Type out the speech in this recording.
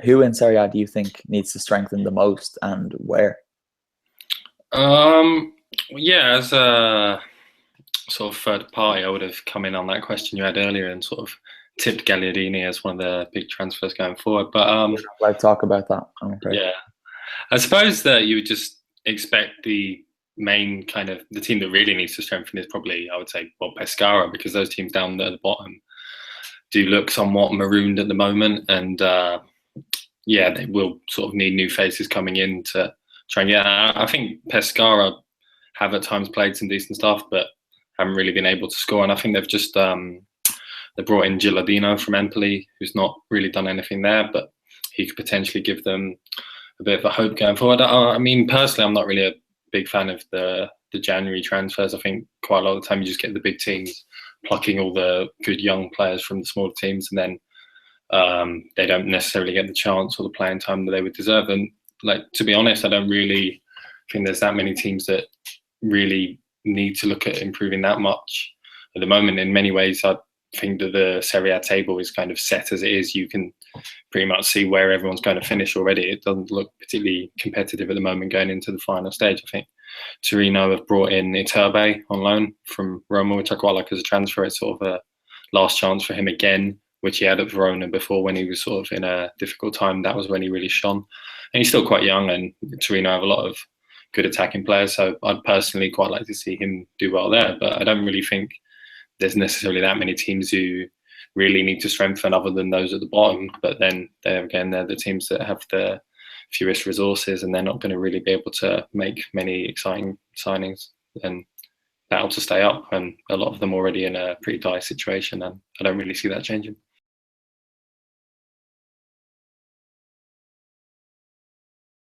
Who in Serie A do you think needs to strengthen the most, and where? Yeah, as a sort of third party, I would have come in on that question you had earlier and sort of tipped Gagliardini as one of the big transfers going forward. But We're not allowed to talk about that, I'm afraid. yeah, I suppose that you would just expect the main kind of the team that really needs to strengthen is probably, I would say, well, Pescara, because those teams down there at the bottom do look somewhat marooned at the moment, and yeah, they will sort of need new faces coming in to try and get. I think Pescara have at times played some decent stuff, but haven't really been able to score. And I think they've just they brought in Gilardino from Empoli, who's not really done anything there, but he could potentially give them a bit of a hope going forward. I mean, personally, I'm not really a big fan of the January transfers. I think quite a lot of the time you just get the big teams plucking all the good young players from the smaller teams, and then they don't necessarily get the chance or the playing time that they would deserve. And like, to be honest, I don't really think there's that many teams that really need to look at improving that much at the moment. In many ways, I think that the Serie A table is kind of set as it is. You can pretty much see where everyone's going to finish already. It doesn't look particularly competitive at the moment going into the final stage. I think Torino have brought in Iturbe on loan from Roma, which I quite like as a transfer. It's sort of a last chance for him again, which he had at Verona before when he was sort of in a difficult time. That was when he really shone. And he's still quite young, and Torino have a lot of good attacking players. So I'd personally quite like to see him do well there. But I don't really think there's necessarily that many teams who really need to strengthen other than those at the bottom. But then they're the teams that have the fewest resources, and they're not going to really be able to make many exciting signings. And that'll to stay up, and a lot of them already in a pretty dire situation, and I don't really see that changing.